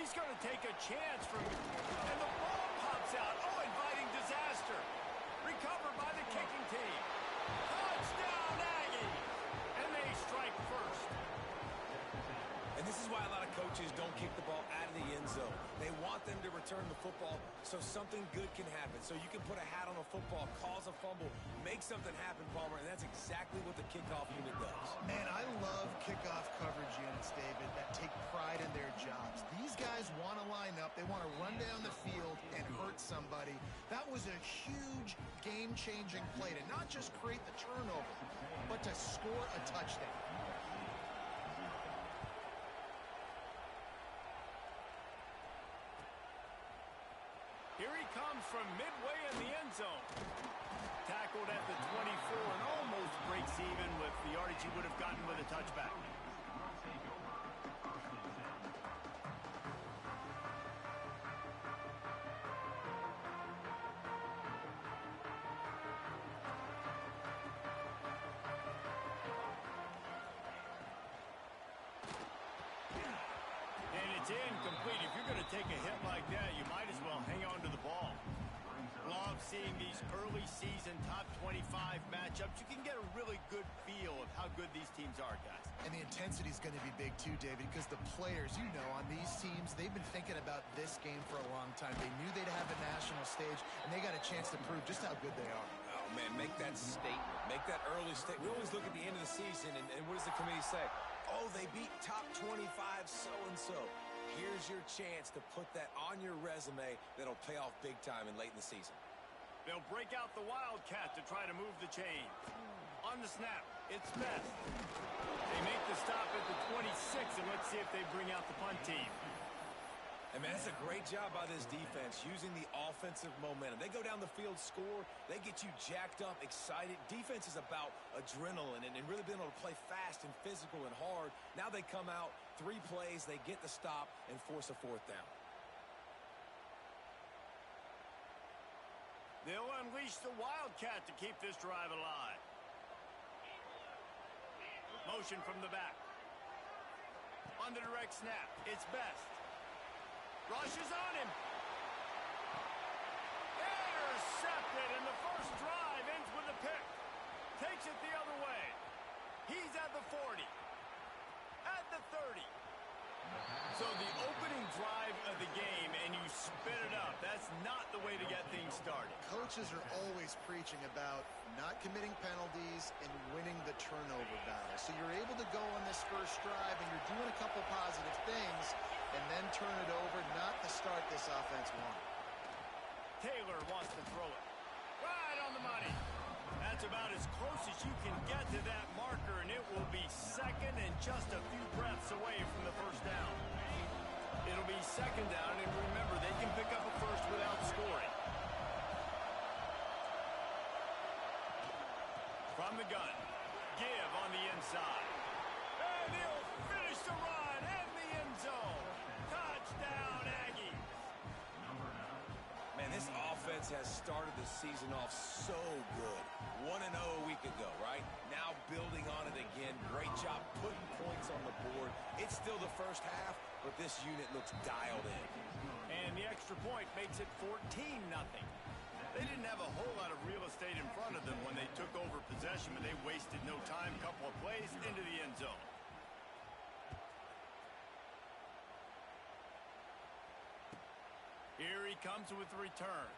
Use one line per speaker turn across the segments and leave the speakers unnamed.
He's going to take a chance from, and the ball pops out. Oh, inviting disaster. Recovered by the kicking team. Touchdown, Aggies! And they strike first.
And this is why a lot of coaches don't kick the ball out of the end zone. They want them to return the football so something good can happen. So you can put a hat on a football, cause a fumble, make something happen, Palmer, and that's exactly what the kickoff unit does.
Man, I love kickoff coverage units, David, that take pride in their jobs. These guys want to line up. They want to run down the field and hurt somebody. That was a huge game-changing play to not just create the turnover, but to score a touchdown.
Here he comes from midway in the end zone. Tackled at the 24 and almost breaks even with the yardage he would have gotten with a touchback. And it's incomplete. If you're going to take a hit like that, you might as well hang on to the ball. Love seeing these early season top 25 matchups. You can get a really good feel of how good these teams are, guys.
And the intensity is going to be big too, David, because the players, you know, on these teams, they've been thinking about this game for a long time. They knew they'd have a national stage, and they got a chance to prove just how good they are.
Oh, man, make that statement. Make that early statement. We always look at the end of the season, and what does the committee say? Oh, they beat top 25 so-and-so. Here's your chance to put that on your resume that'll pay off big time and late in the season.
They'll break out the Wildcat to try to move the chains. On the snap, it's Best. They make the stop at the 26, and let's see if they bring out the punt team.
And man, that's a great job by this defense, using the offensive momentum. They go down the field, score, they get you jacked up, excited. Defense is about adrenaline and really being able to play fast and physical and hard. Now they come out, 3 plays, they get the stop and force a 4th down.
They'll unleash the Wildcat to keep this drive alive. Motion from the back. On the direct snap, it's Best. Rushes on him. Intercepted, and the first drive ends with a pick. Takes it the other way. He's at the 40. At the 30. So the opening drive of the game, and you spit it up. That's not the way to get things started.
Coaches are always preaching about not committing penalties and winning the turnover battle. So you're able to go on this first drive, and you're doing a couple positive things, and then turn it over, not the start this offense wanted.
Taylor wants to throw it. Right on the money. That's about as close as you can get to that marker, and it will be second and just a few breaths away from the first down. It'll be second down, and remember, they can pick up a first without scoring. From the gun, give on the inside. And he'll finish the run in the end zone. Touchdown, Aggies.
Man, this offense has started the season off so good. 1-0 a week ago, right? Now building on it again. Great job putting points on the board. It's still the first half, but this unit looks dialed in.
And the extra point makes it 14-0. They didn't have a whole lot of real estate in front of them when they took over possession, but they wasted no time. Couple of plays into the end zone. Here he comes with the return.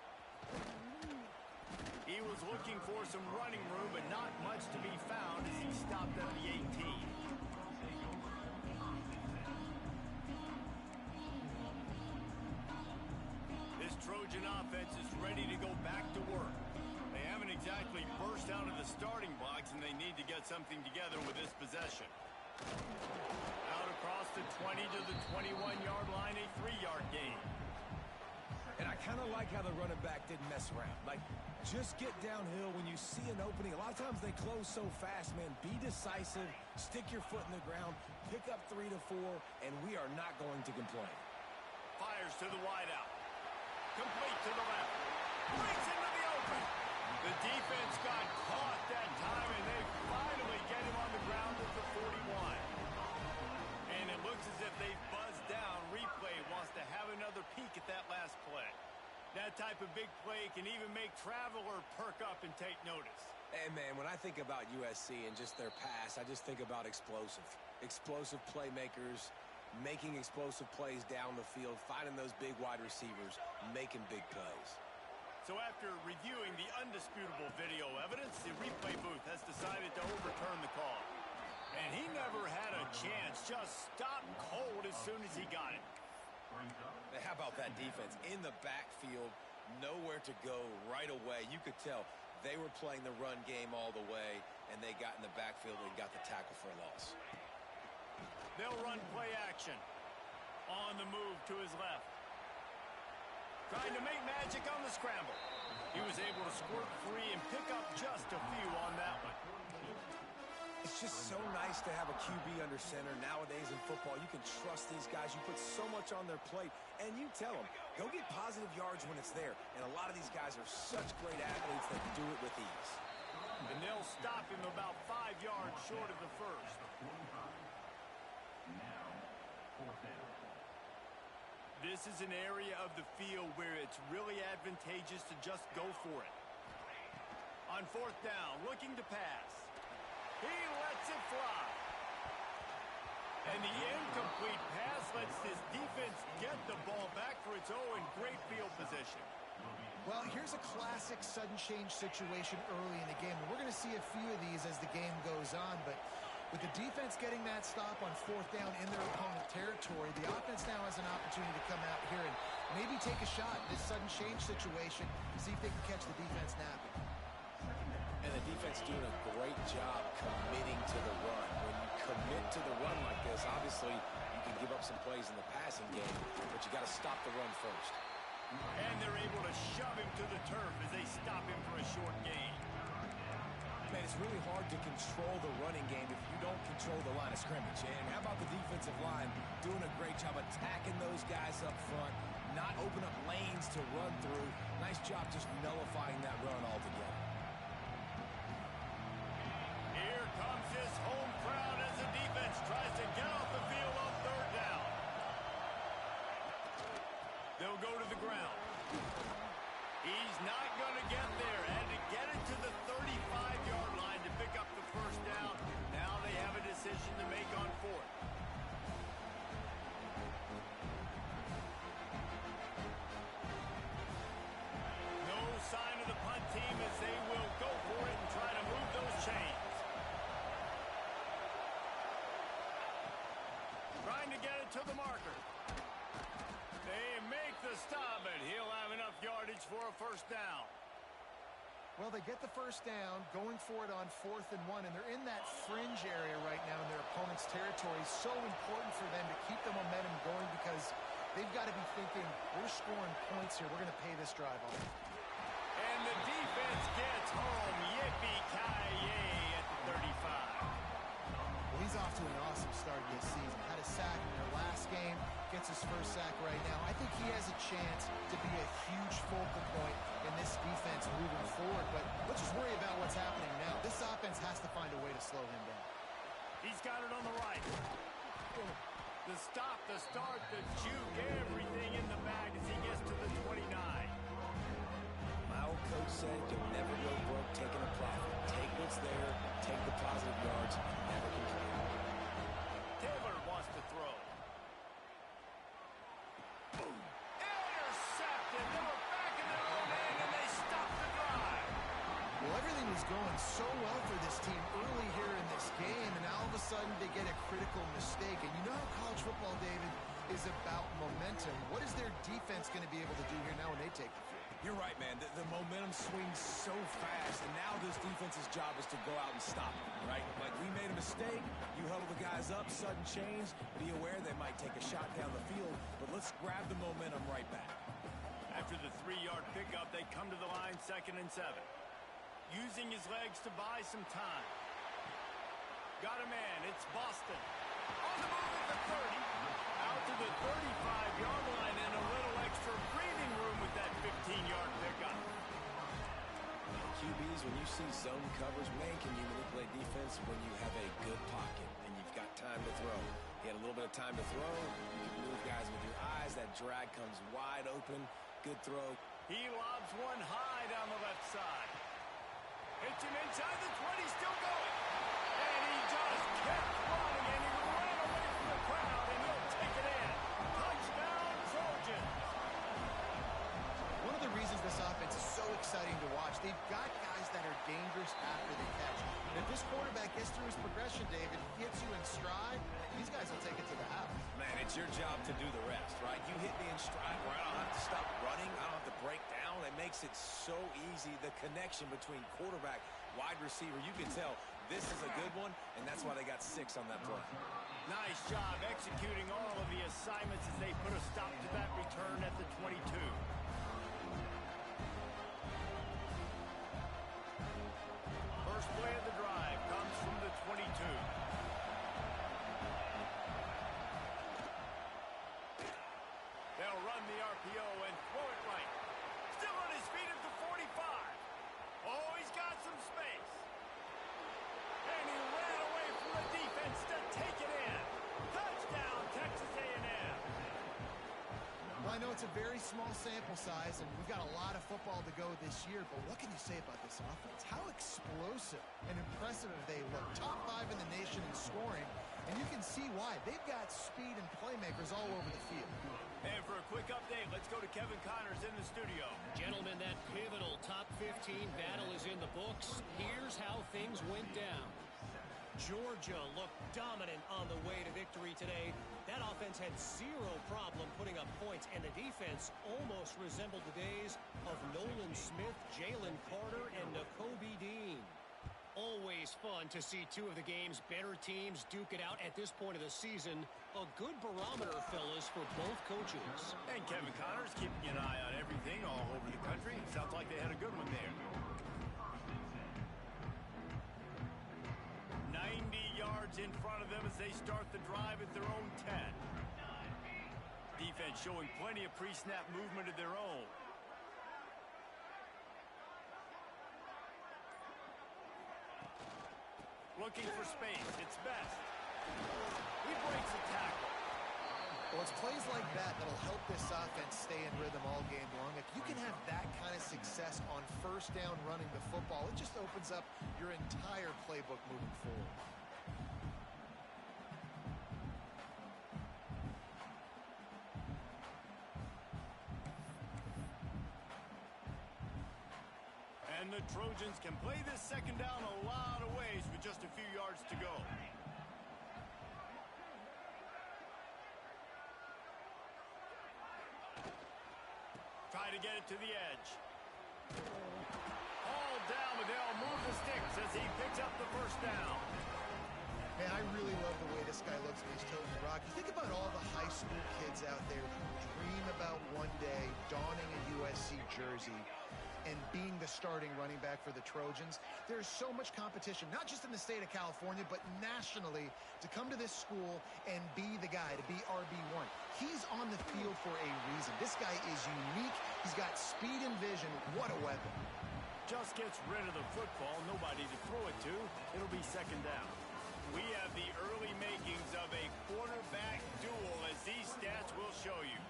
He was looking for some running room, but not much to be found as he stopped at the 18. This Trojan offense is ready to go back to work. They haven't exactly burst out of the starting blocks, and they need to get something together with this possession. Out across the 20 to the 21-yard line, a 3-yard gain.
And I kind of like how the running back didn't mess around. Like, just get downhill when you see an opening. A lot of times they close so fast, man. Be decisive, stick your foot in the ground, pick up 3 to 4, and we are not going to complain.
Fires to the wideout. Complete to the left. Breaks into the open. The defense got caught that time, and they finally get him on the ground at the 41. And it looks as if they've buzzed down, replay wants to have another peek at that last play. That type of big play can even make Traveler perk up and take notice.
Hey, man, when I think about USC and just their pass, I just think about explosive. Explosive playmakers, making explosive plays down the field, finding those big wide receivers, making big plays.
So after reviewing the undisputable video evidence, the replay booth has decided to overturn the call. And he never had a chance, just stopped cold as soon as he got it.
Hey, how about that defense? In the backfield, nowhere to go right away. You could tell they were playing the run game all the way, and they got in the backfield and got the tackle for a loss.
They'll run play action. On the move to his left. Trying to make magic on the scramble. He was able to squirt free and pick up just a few on that one.
It's just so nice to have a QB under center. Nowadays in football, you can trust these guys. You put so much on their plate, and you tell them, go get positive yards when it's there. And a lot of these guys are such great athletes that do it with ease.
And they'll stop him about 5 yards short of the first. This is an area of the field where it's really advantageous to just go for it. On fourth down, looking to pass. He lets it fly. And the incomplete pass lets this defense get the ball back for its own great field position.
Well, here's a classic sudden change situation early in the game. We're going to see a few of these as the game goes on, but with the defense getting that stop on fourth down in their opponent territory, the offense now has an opportunity to come out here and maybe take a shot in this sudden change situation, see if they can catch the defense napping.
And the defense doing a great job committing to the run. When you commit to the run like this, obviously you can give up some plays in the passing game, but you got to stop the run first.
And they're able to shove him to the turf as they stop him for a short gain.
Man, it's really hard to control the running game if you don't control the line of scrimmage. And how about the defensive line doing a great job attacking those guys up front, not open up lanes to run through. Nice job just nullifying that run altogether.
Here comes his home crowd as the defense tries to get off the field on third down. They'll go to the ground. He's not going to get there, and to get it to the 35-yard line to pick up the first down. Now they have a decision to make on fourth. No sign of the punt team as they will go for it and try to move those chains. Trying to get it to the marker. They make the stop, and he'll have enough yardage for a first down.
Well, they get the first down, going for it on 4th and 1, and they're in that fringe area right now in their opponent's territory. So important for them to keep the momentum going because they've got to be thinking, we're scoring points here. We're going to pay this drive off.
And the defense gets home. Yippee-ki-yay at the 35.
Well, he's off to an awesome start this season. Had a sack in their last game, gets his first sack right now. I think he has a chance to be a huge focal point in this defense moving forward. But let's just worry about what's happening now. This offense has to find a way to slow him down.
He's got it on the right. The stop, the start, the juke, everything in the bag as he gets to the 29.
My old coach said you'll never go broke taking a profit. Take what's there, take the positive yards, and never complain.
Taylor wants to throw. Boom. Intercepted. They were back in their own end, and they stopped the drive.
Well, everything was going so well for this team early here in this game, and all of a sudden they get a critical mistake. And you know how college football, David, is about momentum. What is their defense going to be able to do here now when they take the field?
You're right, man. The momentum swings so fast, and now this defense's job is to go out and stop it, right? Like, we made a mistake. You huddle the guys up, sudden change. Be aware they might take a shot down the field, but let's grab the momentum right back.
After the 3-yard pickup, they come to the line 2nd and 7. Using his legs to buy some time. Got a man. It's Boston. On the move at the 30. Out to the 35-yard line and a little extra breathing room with that 15-yard pickup.
QBs, when you see zone covers, man, can you manipulate defense when you have a good pocket and you've got time to throw. He had a little bit of time to throw. You can move guys with your eyes. That drag comes wide open. Good throw.
He lobs one high down the left side. Hits him inside the 20, still going. And he just kept running, and he ran away from the crowd, and he'll take it in. Touchdown, Trojans.
One of the reasons this offense is so exciting to watch, they've got guys that are dangerous after the catch. And if this quarterback gets through his progression, David, gets you in stride, these guys will take it to the house.
Man, it's your job to do the rest, right? You hit me in stride where I don't have to stop running. I don't have to break down. It makes it so easy. The connection between quarterback, wide receiver, you can tell this is a good one, and that's why they got 6 on that play.
Nice job executing all of the assignments as they put a stop to that return at the 22. First play of the drive comes from the 22. They'll run the RPO and throw it right. Still on his feet at the 45. Oh, he's got some space. And he ran away from the defense to take it in. Touchdown, Texas A&M.
Well, I know it's a very small sample size, and we've got a lot of football to go this year, but what can you say about this offense? How explosive and impressive they look. Top 5 in the nation in scoring, and you can see why. They've got speed and playmakers all over the field.
And for a quick update, let's go to Kevin Connors in the studio.
Gentlemen, that pivotal top 15 battle is in the books. Here's how things went down. Georgia looked dominant on the way to victory today. That offense had 0 problem putting up points, and the defense almost resembled the days of Nolan Smith, Jalen Carter, and Nakobe Dean. Always fun to see 2 of the game's better teams duke it out at this point of the season. A good barometer, fellas, for both coaches.
And Kevin Connors keeping an eye on everything all over the country. Sounds like they had a good one there. 90 yards in front of them as they start the drive at their own 10. Defense showing plenty of pre-snap movement of their own. Looking for space. It's Best. He breaks a tackle.
Well, it's plays like that that'll help this offense stay in rhythm all game long. If you can have that kind of success on first down running the football, it just opens up your entire playbook moving forward.
And the Trojans can play this second down a lot of ways with just a few yards to go. Try to get it to the edge. All down, but they'll move the sticks as he picks up the first down.
Man, I really love the way this guy looks when he's toting the rock. You think about all the high school kids out there who dream about one day donning a USC jersey and being the starting running back for the Trojans. There's so much competition, not just in the state of California, but nationally, to come to this school and be the guy, to be RB1. He's on the field for a reason. This guy is unique. He's got speed and vision. What a weapon.
Just gets rid of the football, nobody to throw it to. It'll be second down. We have the early makings of a quarterback duel, as these stats will show you.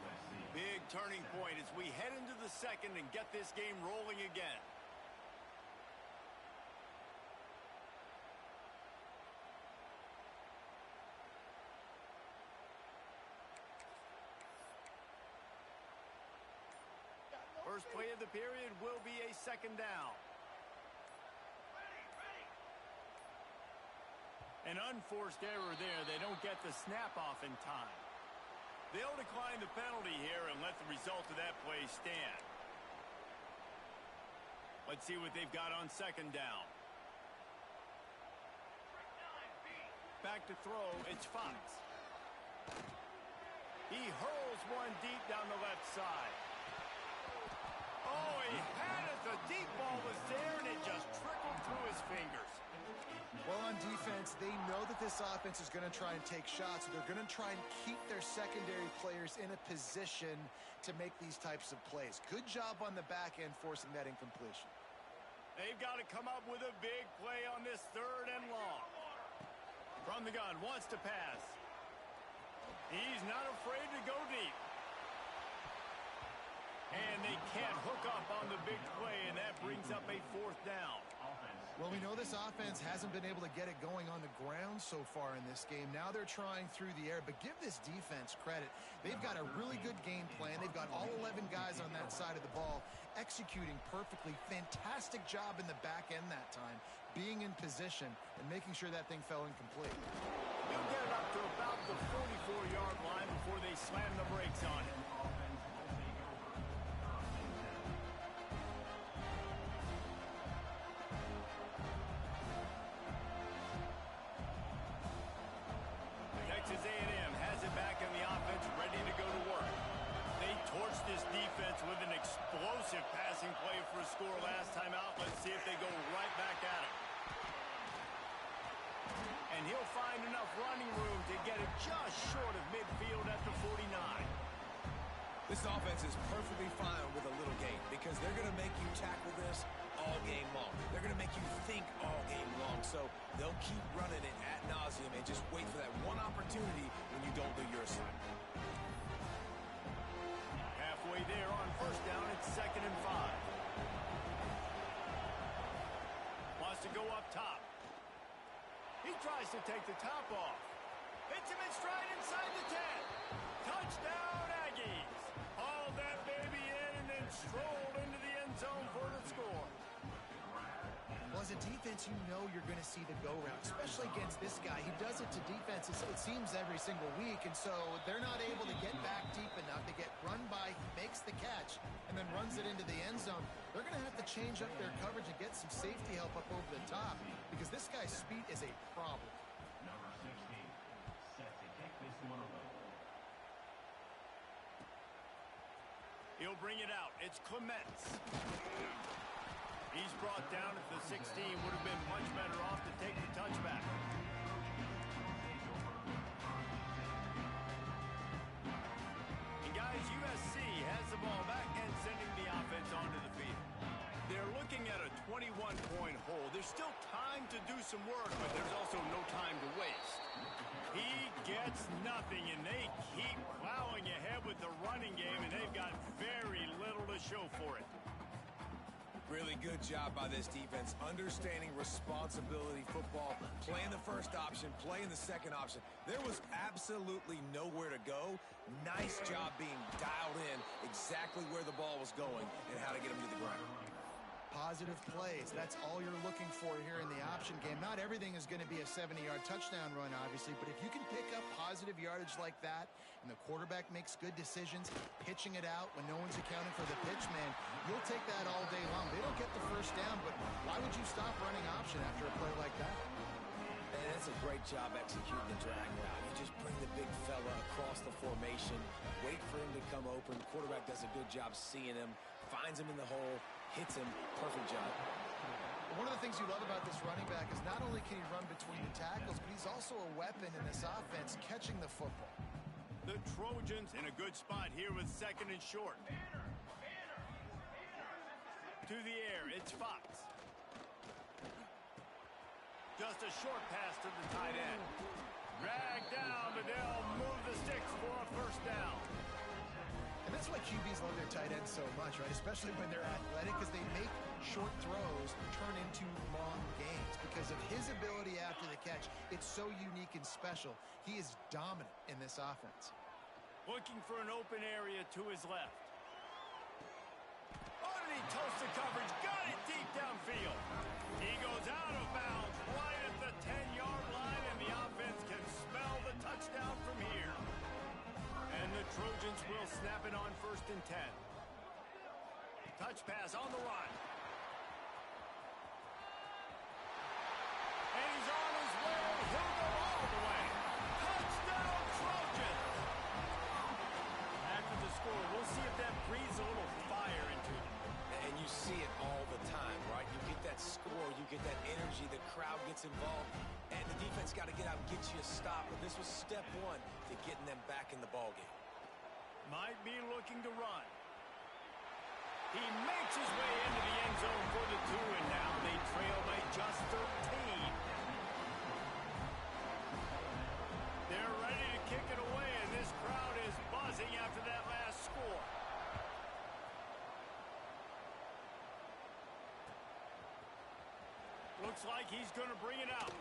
Big turning point as we head into the second and get this game rolling again. First play of the period will be a second down. An unforced error there. They don't get the snap off in time. They'll decline the penalty here and let the result of that play stand. Let's see what they've got on second down. Back to throw, it's Fox. He hurls one deep down the left side. Oh, he had it. The deep ball was there, and it just trickled through his fingers.
Well, on defense, they know that this offense is going to try and take shots. So they're going to try and keep their secondary players in a position to make these types of plays. Good job on the back end forcing that incompletion.
They've got to come up with a big play on this third and long. From the gun, wants to pass. He's not afraid to go deep. And they can't hook up on the big play, and that brings up a 4th down.
Well, we know this offense hasn't been able to get it going on the ground so far in this game. Now they're trying through the air, but give this defense credit. They've got a really good game plan. They've got all 11 guys on that side of the ball executing perfectly. Fantastic job in the back end that time, being in position and making sure that thing fell incomplete.
He'll get it up to about the 44-yard line before they slam the brakes on it. Texas A&M has it back in the offense, ready to go to work. They torched this defense with an explosive passing play for a score last time out. Let's see if they go right back at it. And he'll find enough running room to get it just short of midfield at the 49.
This offense is perfectly fine with a little gain because they're going to make you tackle this all game long. They're going to make you think all game long. So they'll keep running it ad nauseum and just wait for that one opportunity when you don't do your assignment.
Halfway there on 1st down, it's 2nd and 5. Wants to go up top. He tries to take the top off. Hits him in stride inside the 10. Touchdown, Aggies. Hauled that baby in and then strolled into the end zone for the score.
Well, as a defense, you know you're going to see the go route, especially against this guy. He does it to defenses, it seems, every single week, and so they're not able to get back deep enough. They get run by, he makes the catch, and then runs it into the end zone. They're going to have to change up their coverage and get some safety help up over the top because this guy's speed is a problem.
Number 16, set to kick this one away.
He'll bring it out. It's Clements. He's brought down at the 16. Would have been much better off to take the touchback. And guys, USC has the ball back and sending the offense onto the field. They're looking at a 21-point hole. There's still time to do some work, but there's also no time to waste. He gets nothing, and they keep plowing ahead with the running game, and they've got very little to show for it.
Really good job by this defense, understanding responsibility football, playing the first option, playing the second option. There was absolutely nowhere to go. Nice job being dialed in exactly where the ball was going and how to get him to the ground.
Positive plays, that's all you're looking for here in the option game. Not everything is going to be a 70-yard touchdown run, obviously, but if you can pick up positive yardage like that and the quarterback makes good decisions, pitching it out when no one's accounting for the pitch, man, you'll take that all day long. They don't get the first down, but why would you stop running option after a play like that?
And that's a great job executing the drag route. You just bring the big fella across the formation, wait for him to come open. Quarterback does a good job seeing him, finds him in the hole, hits him. Perfect job.
One of the things you love about this running back is not only can he run between the tackles, but he's also a weapon in this offense, catching the football.
The Trojans in a good spot here with 2nd and short. To the air, it's Fox. Just a short pass to the tight end. Dragged down, but they'll move the sticks for a 1st down.
And that's why QBs love their tight ends so much, right? Especially when they're athletic, because they make short throws turn into long gains. Because of his ability after the catch, it's so unique and special. He is dominant in this offense.
Looking for an open area to his left. Oh, and he toasts the coverage. Got it deep downfield. He goes out of bounds right at the 10-yard line, and the offense can smell the touchdown from here. And the Trojans will snap it on 1st and 10. Touch pass on the run. And he's on his way. He'll go all the way. Touchdown, Trojans. After the score, we'll see if that breathes a little fire into it.
And you see it all the time, right? You get that score, you get that energy, the crowd gets involved, and the defense got to get out and get you a stop. But this was step one to getting them back in the ballgame.
Might be looking to run. He makes his way into the end zone for the 2, and now they trail by just 13. They're ready to kick it away, and this crowd is buzzing after that last score. Looks like he's going to bring it out.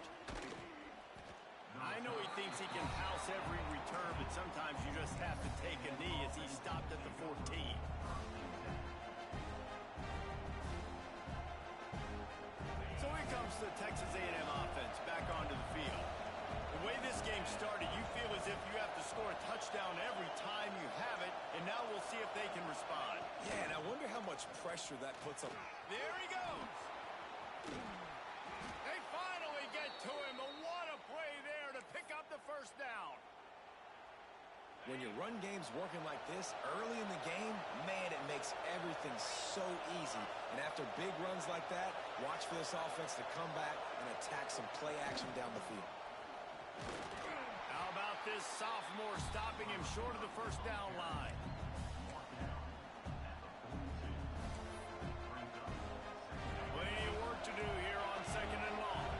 I know he thinks he can house every return, but sometimes you just have to take a knee as he stopped at the 14. So here comes the Texas A&M offense back onto the field. The way this game started, you feel as if you have to score a touchdown every time you have it, and now we'll see if they can respond.
Yeah, and I wonder how much pressure that puts on.
There he goes. They finally get to him. What a play there to pick up the first down.
When your run game's working like this early in the game, man, it makes everything so easy. And after big runs like that, watch for this offense to come back and attack some play action down the field.
How about this sophomore stopping him short of the first down line? Plenty of work to do here on 2nd and long.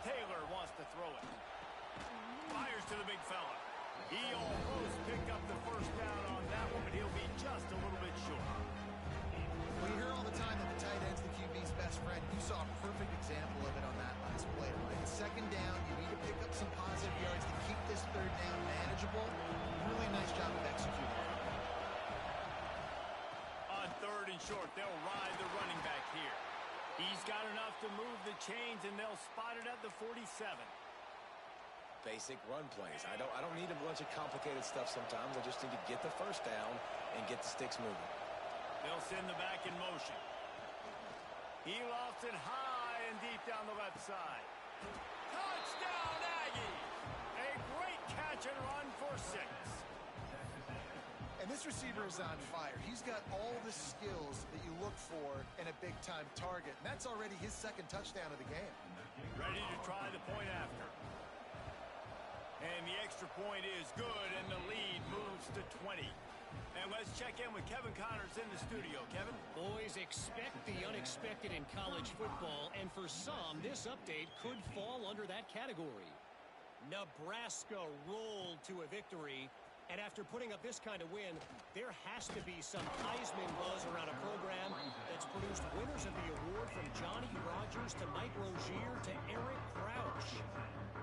Taylor wants to throw it. Fires to the big fella. He almost picked up the first down on that one, but he'll be just a little bit short.
Well, you hear all the time that the tight end's the QB's best friend. You saw a perfect example of it on that last play, right? 2nd down, you need to pick up some positive yards to keep this 3rd down manageable. Really nice job of executing.
On 3rd and short, they'll ride the running back here. He's got enough to move the chains, and they'll spot it at the 47.
Basic run plays. I don't need a bunch of complicated stuff sometimes. I just need to get the first down and get the sticks moving.
They'll send the back in motion. He lofts it high and deep down the left side. Touchdown, Aggies! A great catch and run for 6.
And this receiver is on fire. He's got all the skills that you look for in a big-time target. And that's already his 2nd touchdown of the game.
Ready to try the point after. And the extra point is good, and the lead moves to 20. And let's check in with Kevin Connors in the studio. Kevin?
Boys, expect the unexpected in college football, and for some, this update could fall under that category. Nebraska rolled to a victory, and after putting up this kind of win, there has to be some Heisman buzz around a program that's produced winners of the award from Johnny Rodgers to Mike Rozier to Eric Crouch.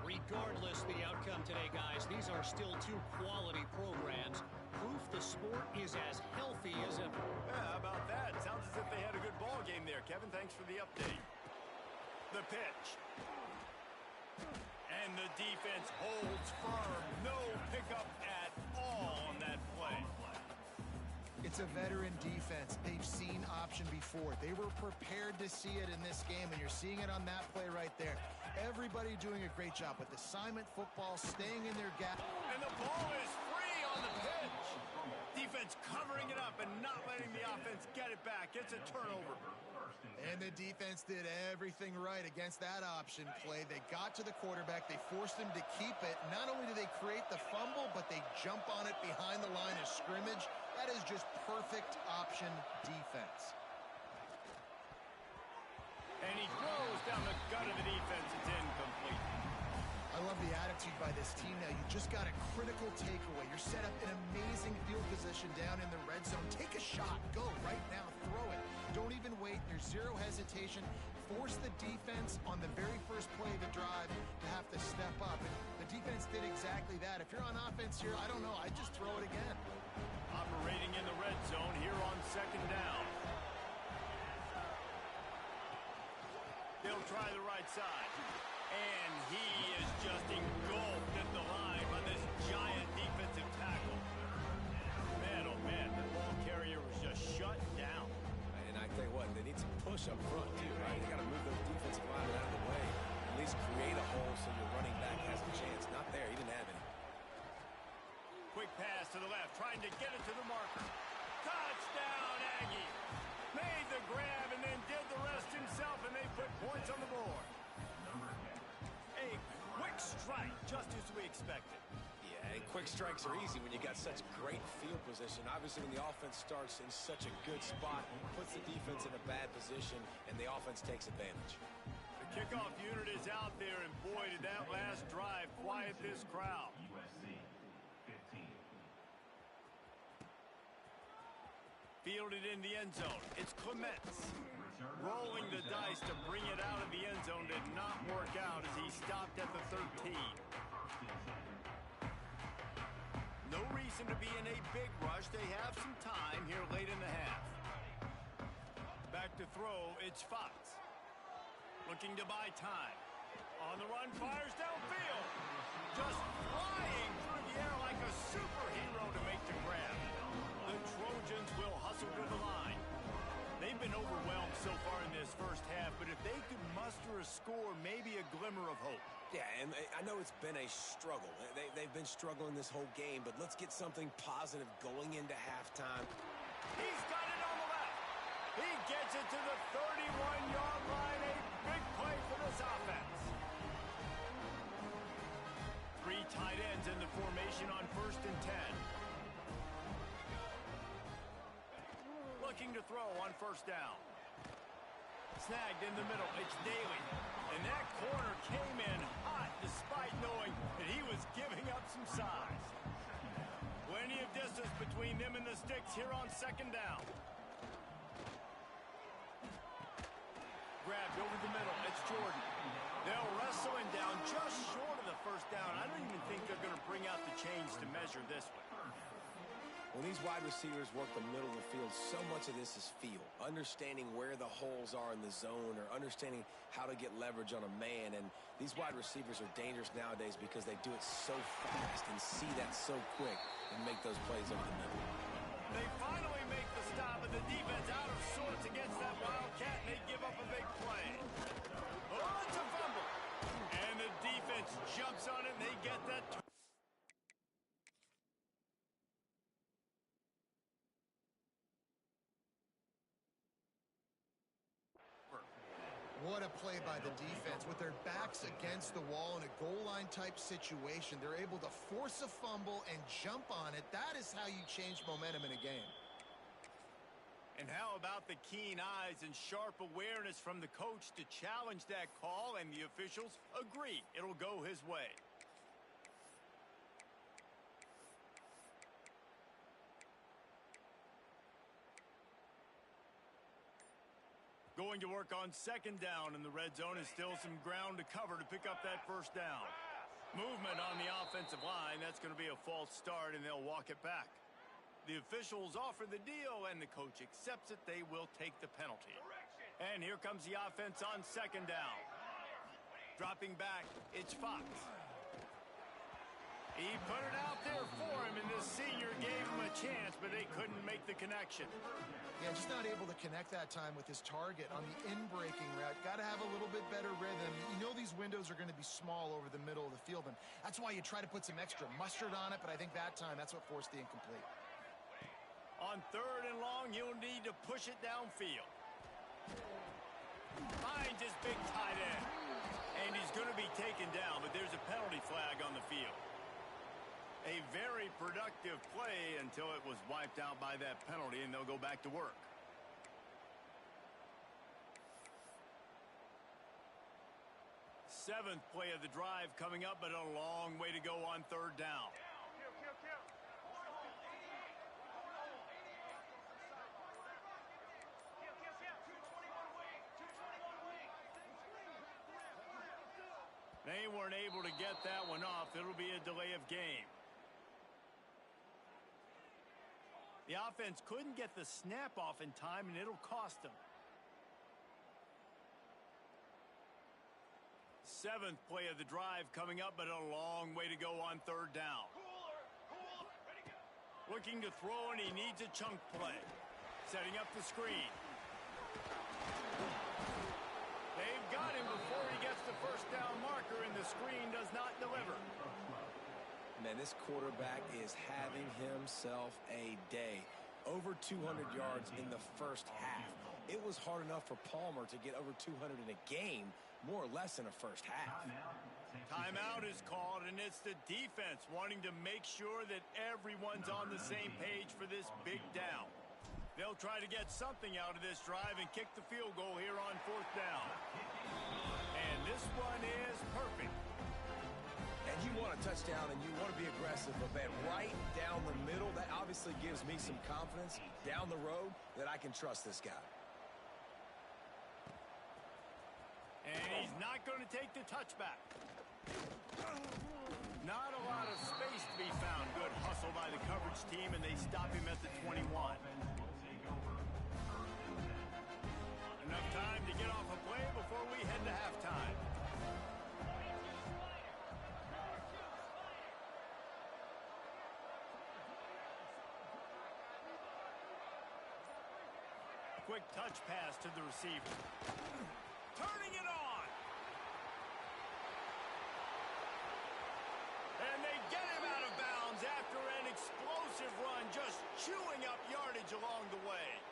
Regardless the outcome today, guys, these are still 2 quality programs. Proof the sport is as healthy as ever.
Yeah, how about that? Sounds as if they had a good ball game there. Kevin, thanks for the update. The pitch. And the defense holds firm. No pickup at all on that play.
It's a veteran defense. They've seen option before. They were prepared to see it in this game, and you're seeing it on that play right there. Everybody doing a great job with assignment football, staying in their gap.
And the ball is free on the pitch. Defense covering it up and not letting the offense get it back. It's a turnover.
And the defense did everything right against that option play. They got to the quarterback. They forced him to keep it. Not only do they create the fumble, but they jump on it behind the line of scrimmage. That is just perfect option defense.
And he throws down the gut of the defense. It's incomplete.
I love the attitude by this team now. You just got a critical takeaway. You're set up in amazing field position down in the red zone. Take a shot. Go right now. Throw it. Don't even wait. There's zero hesitation. Force the defense on the very first play of the drive to have to step up. And the defense did exactly that. If you're on offense here, I don't know. I'd just throw it again.
Operating in the red zone here on 2nd down. They'll try the right side. And he is just engulfed at the line by this giant defensive tackle. Man, oh man, the ball carrier was just shut down.
And I tell you what, they need some push up front too, right? You got to move those defensive linemen out of the way. At least create a hole so your running back has a chance. Not there. He didn't have any.
Quick pass to the left, trying to get it to the marker. Touchdown, Aggie. Made the grab and then did the rest himself, and they put points on the board. A quick strike, just as we expected.
Yeah, and quick strikes are easy when you got such great field position. Obviously, when the offense starts in such a good spot, puts the defense in a bad position, and the offense takes advantage.
The Kickoff unit is out there, and boy, did that last drive quiet this crowd.
USC 15.
Fielded in the end zone. It's Clements. Rolling the dice to bring it out of the end zone did not work out as he stopped at the 13. No reason to be in a big rush. They have some time here late in the half. Back to throw, it's Fox. Looking to buy time. On the run, fires downfield. Just flying through the air like a superhero to make the grab. The Trojans will hustle to the line. They've been overwhelmed so far in this first half, but if they could muster a score, maybe a glimmer of hope.
Yeah, and I know it's been a struggle. They've been struggling this whole game, but let's get something positive going into halftime.
He's got it on the left. He gets it to the 31-yard line. A big play for this offense. 3 tight ends in the formation on 1st and 10. Looking to throw on 1st down. Snagged in the middle. It's Daly. And that corner came in hot despite knowing that he was giving up some size. Plenty of distance between them and the sticks here on 2nd down. Grabbed over the middle. It's Jordan. They'll wrestle him down just short of the 1st down. I don't even think they're going to bring out the chains to measure this one.
When these wide receivers work the middle of the field, so much of this is feel. Understanding where the holes are in the zone or understanding how to get leverage on a man. And these wide receivers are dangerous nowadays because they do it so fast and see that so quick and make those plays over the middle.
They finally make the stop, and the defense out of sorts against that Wildcat, and they give up a big play. Oh, it's a fumble. And the defense jumps on it, and they get that.
What a play by the defense. With their backs against the wall in a goal line type situation, they're able to force a fumble and jump on it. That is how you change momentum in a game.
And how about the keen eyes and sharp awareness from the coach to challenge that call, and the officials agree it'll go his way. Going to work on 2nd down in the red zone, and still some ground to cover to pick up that 1st down. Movement on the offensive line. That's going to be a false start, and they'll walk it back. The officials offer the deal, and the coach accepts it. They will take the penalty. And here comes the offense on 2nd down. Dropping back, it's Fox. He put it out there for him, and the senior gave him a chance, but they couldn't make the connection.
Yeah, just not able to connect that time with his target on the in-breaking route. Got to have a little bit better rhythm. You know these windows are going to be small over the middle of the field, and that's why you try to put some extra mustard on it, but I think that time that's what forced the incomplete.
On 3rd and long, he'll need to push it downfield. Finds his big tight end. And he's going to be taken down, but there's a penalty flag on the field. A very productive play until it was wiped out by that penalty, and they'll go back to work. Seventh play of the drive coming up, but a long way to go on 3rd down. They weren't able to get that one off. It'll be a delay of game. The offense couldn't get the snap off in time, and it'll cost them. 7th play of the drive coming up, but a long way to go on 3rd down. Looking to throw, and he needs a chunk play. Setting up the screen. They've got him before he gets the 1st down marker, and the screen does not deliver.
Man, this quarterback is having himself a day. Over 200 yards in the 1st half. It was hard enough for Palmer to get over 200 in a game, more or less in a 1st half.
Timeout is called, and it's the defense wanting to make sure that everyone's on the same page for this big down. They'll try to get something out of this drive and kick the field goal here on 4th down. And this one is perfect.
And you want a touchdown and you want to be aggressive, but man, right down the middle, that obviously gives me some confidence down the road that I can trust this guy.
And he's not going to take the touchback. Not a lot of space to be found. Good hustle by the coverage team, and they stop him at the 21. Enough time to get off a play before we head to halftime. Quick touch pass to the receiver. Turning it on. And they get him out of bounds after an explosive run, just chewing up yardage along the way.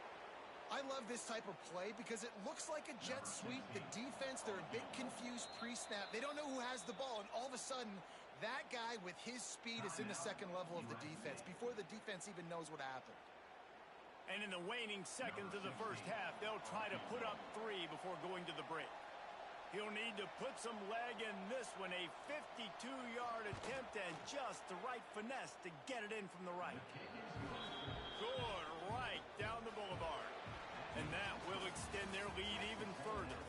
I love this type of play because it looks like a jet sweep. The defense, they're a bit confused pre-snap. They don't know who has the ball, and all of a sudden, that guy with his speed is in the second level of the defense before the defense even knows what happened.
And in the waning seconds of the first half, they'll try to put up 3 before going to the break. He'll need to put some leg in this one, a 52-yard attempt and just the right finesse to get it in from the right. Good right down the boulevard. And that will extend their lead even further.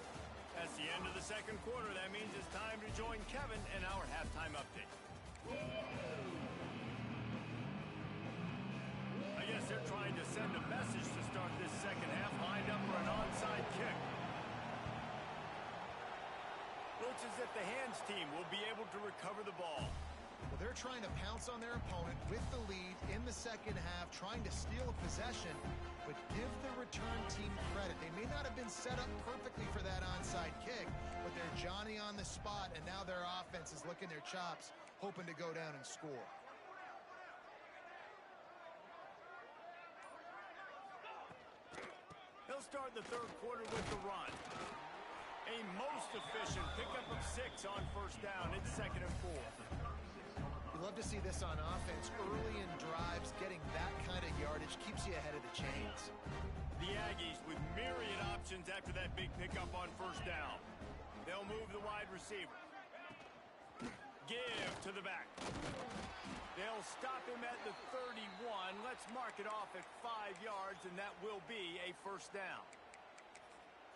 That's the end of the second quarter. That means it's time to join Kevin in our halftime update. I guess they're trying to send a message to start this second half, lined up for an onside kick. Looks as if the hands team will be able to recover the ball.
Well, they're trying to pounce on their opponent with the lead in the second half, trying to steal a possession, but give the return team credit. They may not have been set up perfectly for that onside kick, but they're Johnny on the spot, and now their offense is licking their chops, hoping to go down and score.
They'll start the third quarter with the run. A most efficient pickup of 6 on first down. It's 2nd and 4.
You love to see this on offense. Early in drives, getting that kind of yardage keeps you ahead of the chains.
The Aggies with myriad options after that big pickup on first down. They'll move the wide receiver. Give to the back. They'll stop him at the 31. Let's mark it off at 5 yards, and that will be a first down.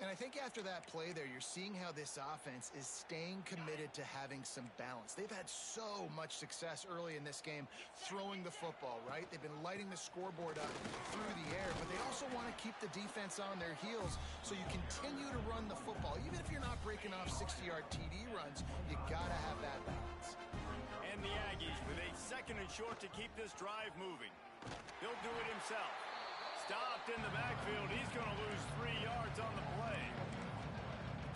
And I think after that play there, you're seeing how this offense is staying committed to having some balance. They've had so much success early in this game throwing the football, right? They've been lighting the scoreboard up through the air, but they also want to keep the defense on their heels, so you continue to run the football. Even if you're not breaking off 60-yard TD runs, you got to have that balance.
And the Aggies with a 2nd and short to keep this drive moving. He'll do it himself. Stopped in the backfield. He's going to lose 3 yards on the play.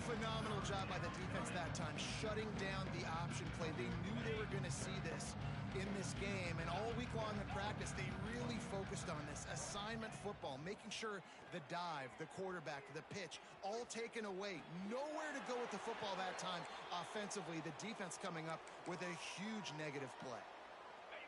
Phenomenal job by the defense that time, shutting down the option play. They knew they were going to see this in this game, and all week long in practice, they really focused on this assignment football, making sure the dive, the quarterback, the pitch, all taken away. Nowhere to go with the football that time offensively. The defense coming up with a huge negative play.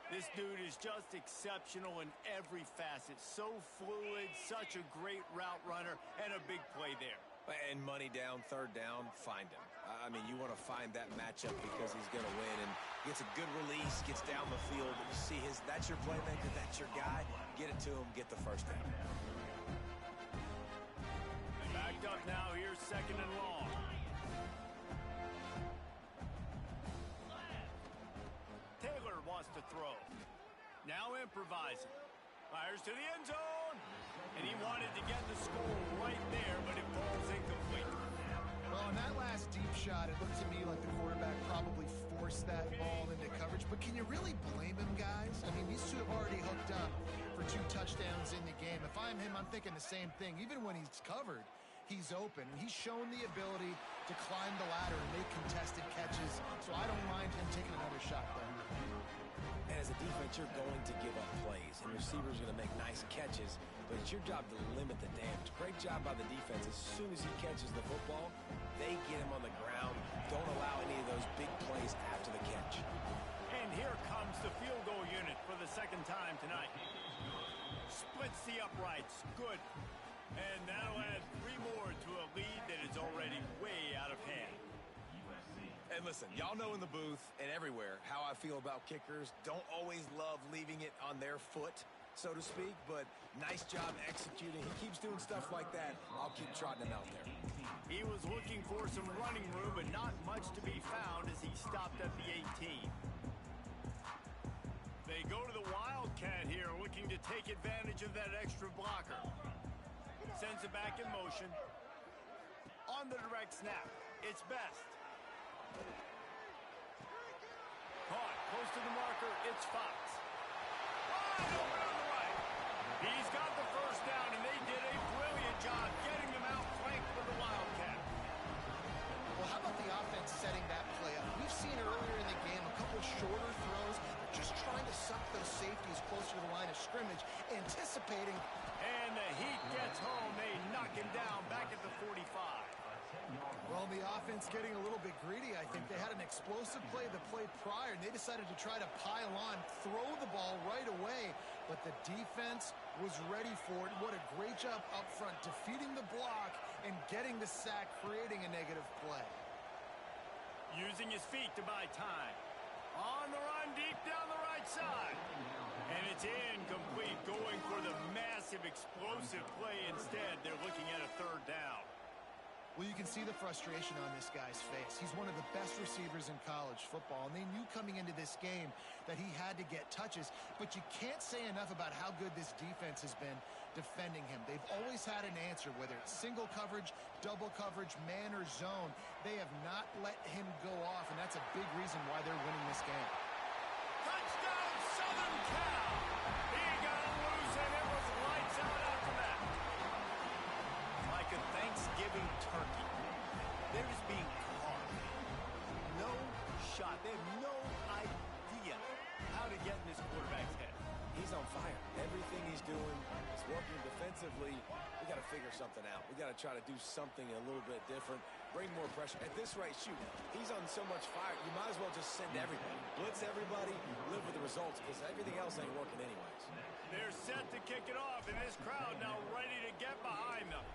This dude is just exceptional in every facet. So fluid, such a great route runner, and a big play there.
And money down, third down, find him. I mean, you want to find that matchup because he's going to win, and gets a good release, gets down the field. You see that's your playmaker, that's your guy. Get it to him, get the first down.
Backed up now, here's 2nd and long. Taylor wants to throw. Now improvising. Fires to the end zone. And he wanted to get the score right there, but it falls incomplete.
Well, on that last deep shot, it looked to me like the quarterback probably forced that ball into coverage. But can you really blame him, guys? I mean, these two have already hooked up for 2 touchdowns in the game. If I'm him, I'm thinking the same thing. Even when he's covered, he's open. He's shown the ability to climb the ladder and make contested catches. So I don't mind him taking another shot there.
And as a defense, you're going to give up plays, and receivers are going to make nice catches, but it's your job to limit the damage. Great job by the defense. As soon as he catches the football, they get him on the ground. Don't allow any of those big plays after the catch.
And here comes the field goal unit for the 2nd time tonight. Splits the uprights. Good. And that'll add 3 more to a lead that is already way out of hand.
And listen, y'all know in the booth and everywhere how I feel about kickers. Don't always love leaving it on their foot, so to speak, but nice job executing. He keeps doing stuff like that. I'll keep trotting him out there.
He was looking for some running room, but not much to be found as he stopped at the 18. They go to the Wildcat here, looking to take advantage of that extra blocker. Sends it back in motion. On the direct snap, it's Best. Caught, close to the marker, it's Fox. Wide open on the right. He's got the first down, and they did a brilliant job getting them out flanked with the Wildcat.
Well, how about the offense setting that play up? We've seen earlier in the game a couple shorter throws, just trying to suck those safeties closer to the line of scrimmage, anticipating.
And the Heat gets home. They knock him down back at the 45.
Well, the offense getting a little bit greedy. I think they had an explosive play the play prior, and they decided to try to pile on, throw the ball right away. But the defense was ready for it. What a great job up front, defeating the block and getting the sack, creating a negative play.
Using his feet to buy time. On the run, deep down the right side. And it's incomplete, going for the massive explosive play instead. They're looking at a third down.
Well, you can see the frustration on this guy's face. He's one of the best receivers in college football, and they knew coming into this game that he had to get touches, but you can't say enough about how good this defense has been defending him. They've always had an answer, whether it's single coverage, double coverage, man or zone. They have not let him go off, and that's a big reason why they're winning this game.
Touchdown, Southern Cal! He got loose, and it was lights out after that. Like a Thanksgiving turkey. They're just being carved. No shot. They have no idea how to get in this quarterback's head.
He's on fire. Everything he's doing is working defensively. We got to figure something out. We got to try to do something a little bit different. Bring more pressure. At this rate, shoot, he's on so much fire, you might as well just send everybody. Blitz everybody, live with the results, because everything else ain't working anyways.
They're set to kick it off, and this crowd now ready to get behind them.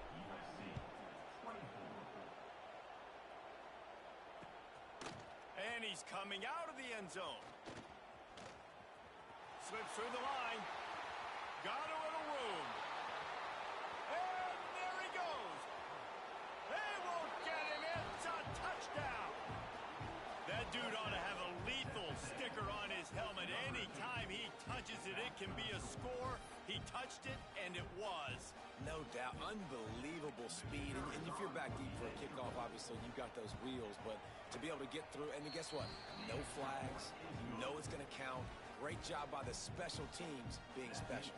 And he's coming out of the end zone. Slips through the line. Got a little room. And there he goes. They won't get him. It's a touchdown. That dude ought to have a lethal sticker on his helmet. Anytime he touches it, it can be a score. He touched it, and it was.
No doubt. Unbelievable speed. And if you're back deep for a kickoff, obviously you've got those wheels. But to be able to get through, and guess what? No flags. You know it's going to count. Great job by the special teams being special.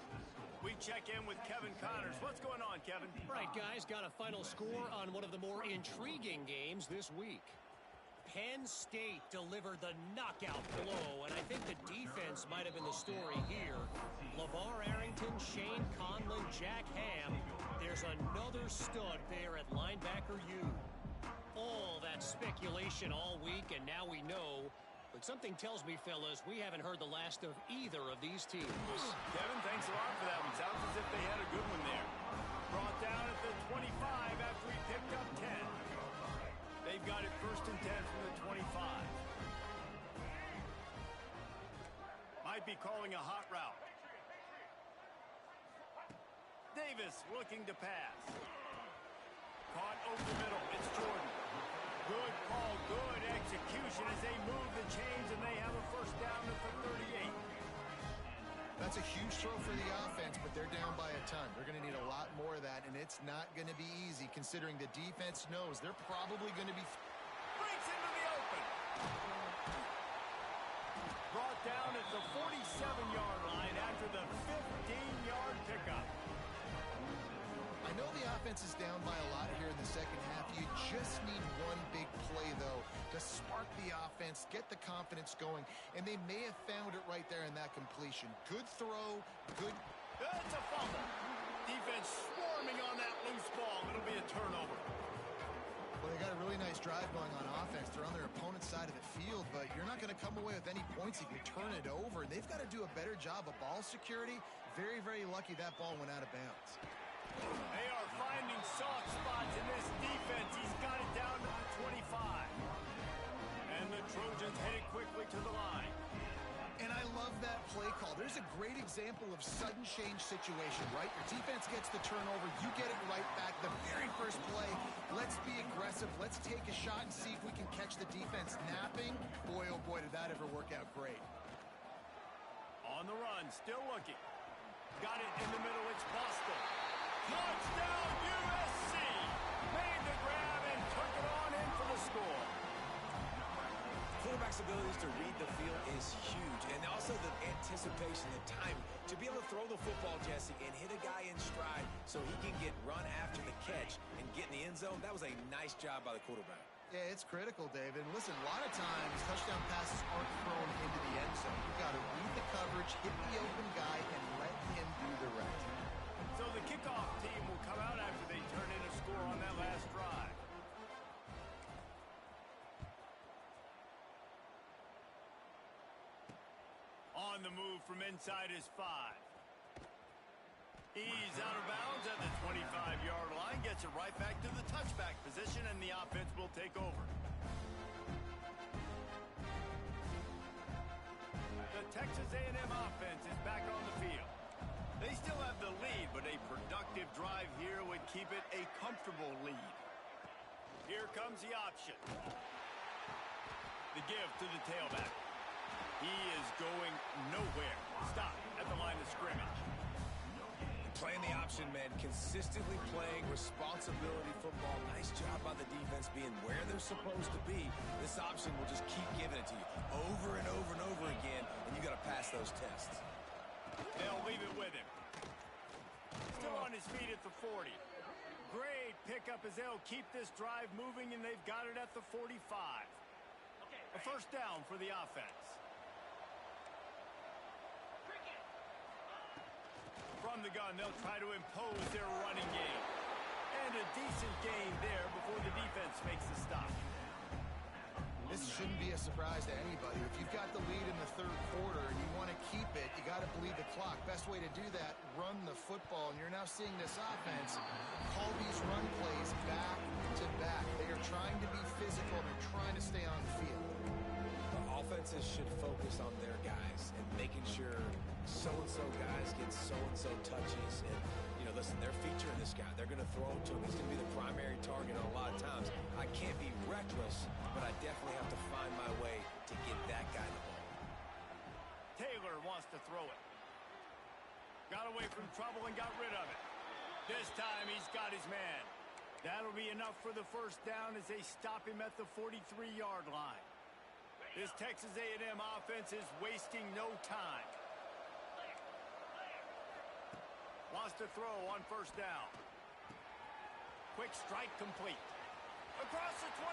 We check in with Kevin Connors. What's going on, Kevin?
Right, guys, got a final score on one of the more intriguing games this week. Penn State delivered the knockout blow, and I think the defense might have been the story here. LeVar Arrington, Shane Conlon, Jack Ham. There's another stud there at linebacker U. All that speculation all week, and now we know. But something tells me, fellas, we haven't heard the last of either of these teams.
Kevin, thanks a lot for that one. Sounds as if they had a good one there. Brought down at the 25 after he picked up 10. They've got it 1st and 10 from the 25. Might be calling a hot route. Davis looking to pass. Caught over the middle. It's Jordan. Good call, good execution as they move the chains, and they have a first down at the 38.
That's a huge throw for the offense, but they're down by a ton. They're going to need a lot more of that, and it's not going to be easy considering the defense knows they're probably going to be...
Breaks into the open. Brought down at the 47-yard line after the 15-yard pickup.
I know the offense is down by a lot here in the second half. You just need one big play, though, to spark the offense, get the confidence going, and they may have found it right there in that completion. Good throw, good...
It's a fumble. Defense swarming on that loose ball. It'll be a turnover.
Well, they got a really nice drive going on offense. They're on their opponent's side of the field, but you're not going to come away with any points if you turn it over. They've got to do a better job of ball security. Very, very lucky that ball went out of bounds.
They are finding soft spots in this defense. He's got it down to the 25. And the Trojans headed quickly to the line.
And I love that play call. There's a great example of sudden change situation, right? Your defense gets the turnover. You get it right back. The very first play, let's be aggressive. Let's take a shot and see if we can catch the defense napping. Boy, oh boy, did that ever work out great.
On the run, still looking. Got it in the middle. It's Boston. Touchdown, USC! Made the grab and took it on in for the score.
Quarterback's abilities to read the field is huge, and also the anticipation, the time to be able to throw the football, Jesse, and hit a guy in stride so he can get run after the catch and get in the end zone. That was a nice job by the quarterback.
Yeah, it's critical, David. And listen, a lot of times touchdown passes aren't thrown into the end zone. You've got to read the coverage, hit the open guy, and let him do the rest.
So the kickoff team will come out after they turn in a score on that last drive. On the move from inside his 5. He's out of bounds at the 25-yard line. Gets it right back to the touchback position, and the offense will take over. The Texas A&M offense is back on the field. They still have the lead, but a productive drive here would keep it a comfortable lead. Here comes the option. The give to the tailback. He is going nowhere. Stop at the line of scrimmage.
Playing the option, man, consistently playing responsibility football. Nice job by the defense being where they're supposed to be. This option will just keep giving it to you over and over and over again, and you got to pass those tests.
They'll leave it with him. Still on his feet at the 40. Great pickup as they'll keep this drive moving, and they've got it at the 45. A first down for the offense. From the gun, they'll try to impose their running game. And a decent gain there before the defense makes the stop.
This shouldn't be a surprise to anybody. If you've got the lead in the third quarter and you want to keep it, you got to bleed the clock. Best way to do that, run the football. And you're now seeing this offense call these run plays back to back. They are trying to be physical. They're trying to stay on the field.
The offenses should focus on their guys and making sure so-and-so guys get so-and-so touches. And, you know, listen, they're featuring this guy. They're going to throw it to him. He's going to be the primary target a lot of times. I can't be reckless, but I definitely have to find my way to get that guy the ball.
Taylor wants to throw it. Got away from trouble and got rid of it. This time he's got his man. That'll be enough for the first down as they stop him at the 43-yard line. This Texas A&M offense is wasting no time. Wants to throw on first down. Quick strike complete. Across the 25,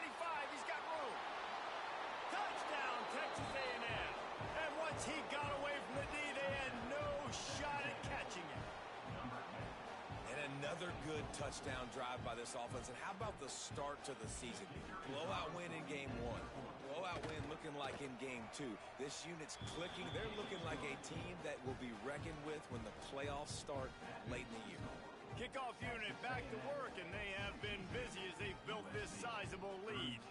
he's got room. Touchdown, Texas A&M. And once he got away from the D, they had no shot at catching it.
And another good touchdown drive by this offense. And how about the start to the season? Blowout win in game 1. Blowout win looking like in game 2. This unit's clicking. They're looking like a team that will be reckoned with when the playoffs start late in the year.
Kickoff unit back to work, and they have been busy as they've built this sizable lead.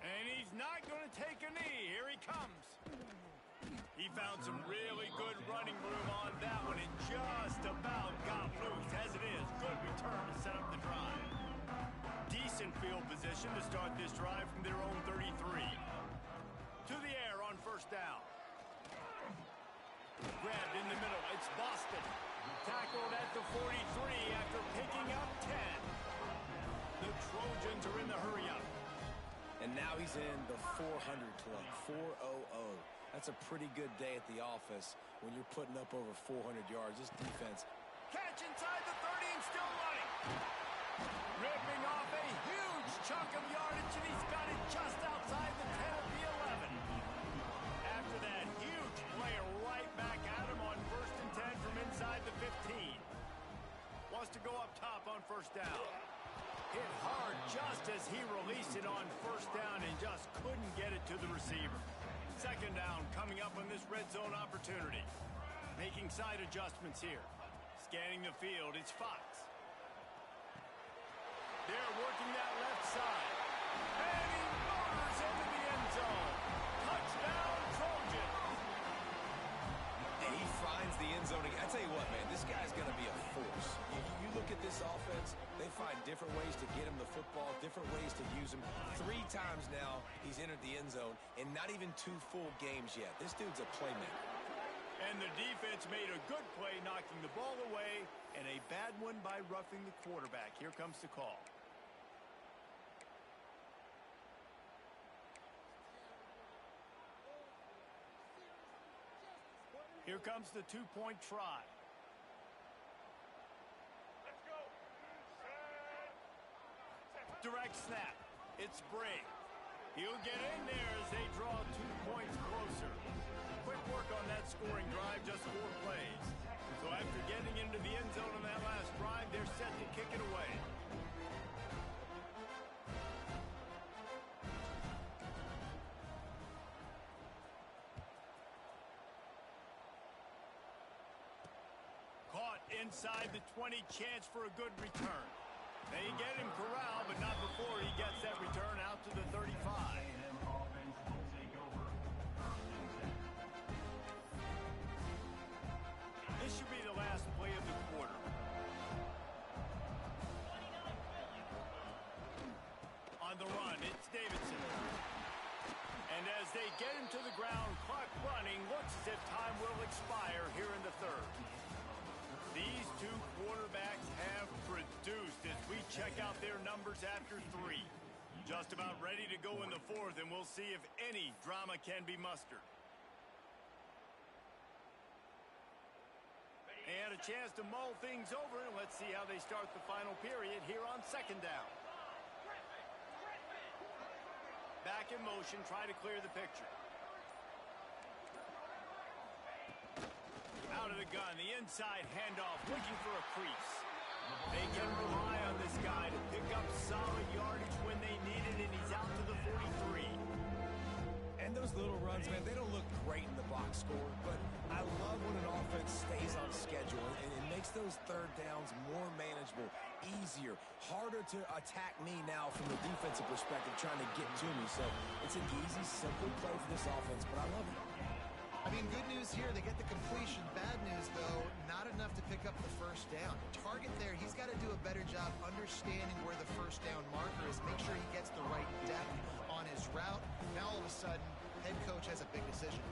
And he's not going to take a knee. Here he comes. He found some really good running room on that one and just about got loose. As it is, good return to set up the drive. Decent field position to start this drive from their own 33. To the air on first down. Grabbed in the middle. It's Boston. Tackled at the 43 after picking up 10. The Trojans are in the hurry-up.
And now he's in the 400 club, 400. That's a pretty good day at the office when you're putting up over 400 yards. This defense.
Catch inside the 30 and still running. Ripping off a huge chunk of yardage, and he's got it just outside the 10 of the 11. After that huge play right back at him on 1st and 10 from inside the 15. Wants to go up top on first down. Hit hard just as he released it on first down and just couldn't get it to the receiver. Second down coming up on this red zone opportunity. Making side adjustments here. Scanning the field, it's Fox. They're working that left side. And he motors into the end zone. Touchdown, Trojan.
And he finds the end zone again. I tell you what, man, this guy's going to be a force. You look at this offense, they find different ways to get him the football, different ways to use him. 3 times now he's entered the end zone, and not even 2 full games yet. This dude's a playmaker.
And the defense made a good play knocking the ball away, and a bad one by roughing the quarterback. Here comes the call. Here comes the 2-point try. Let's go. Direct snap. It's Brake. He'll get in there as they draw 2 points closer. Quick work on that scoring drive, just 4 plays. So after getting into the end zone on that last drive, they're set to kick it away. Caught inside the 20, chance for a good return. They get him corralled, but not before he gets that return out to the 35.
Offense will take over.
This should be the last play of the quarter. On the run, it's Davidson. And as they get him to the ground, clock running, looks as if time will expire here in the third. These 2 quarterbacks have produced as we check out their numbers after 3. Just about ready to go in the 4th, and we'll see if any drama can be mustered. They had a chance to mull things over, and let's see how they start the final period here on 2nd down. Back in motion, try to clear the picture. Out of the gun, the inside handoff, looking for a crease. They can rely on this guy to pick up solid yardage when they need it, and he's out to the 43.
And those little runs, man, they don't look great in the box score, but I love when an offense stays on schedule, and it makes those 3rd downs more manageable, easier, harder to attack me now from the defensive perspective, trying to get to me. So it's an easy, simple play for this offense, but I love it.
I mean, good news here, they get the completion. Bad news, though, not enough to pick up the 1st down. Target there, he's got to do a better job understanding where the 1st down marker is, make sure he gets the right depth on his route. Now, all of a sudden, head coach has a big decision.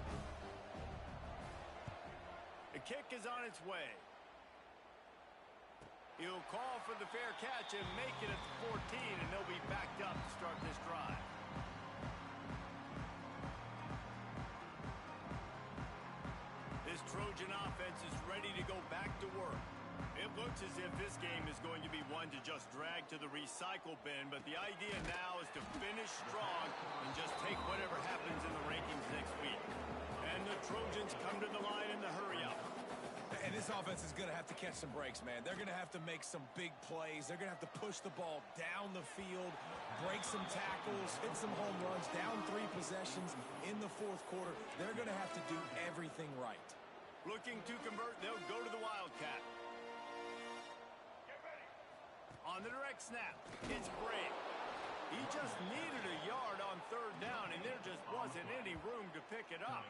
The kick is on its way. He'll call for the fair catch and make it at the 14, and they'll be backed up to start this drive. This Trojan offense is ready to go back to work. It looks as if this game is going to be one to just drag to the recycle bin, but the idea now is to finish strong and just take whatever happens in the rankings next week. And the Trojans come to the line in the hurry-up.
And this offense is going to have to catch some breaks, man. They're going to have to make some big plays. They're going to have to push the ball down the field, break some tackles, hit some home runs, down 3 possessions in the 4th quarter. They're going to have to do everything right.
Looking to convert, they'll go to the Wildcat. On the direct snap, it's Brake. He just needed a yard on 3rd down, and there just wasn't any room to pick it up.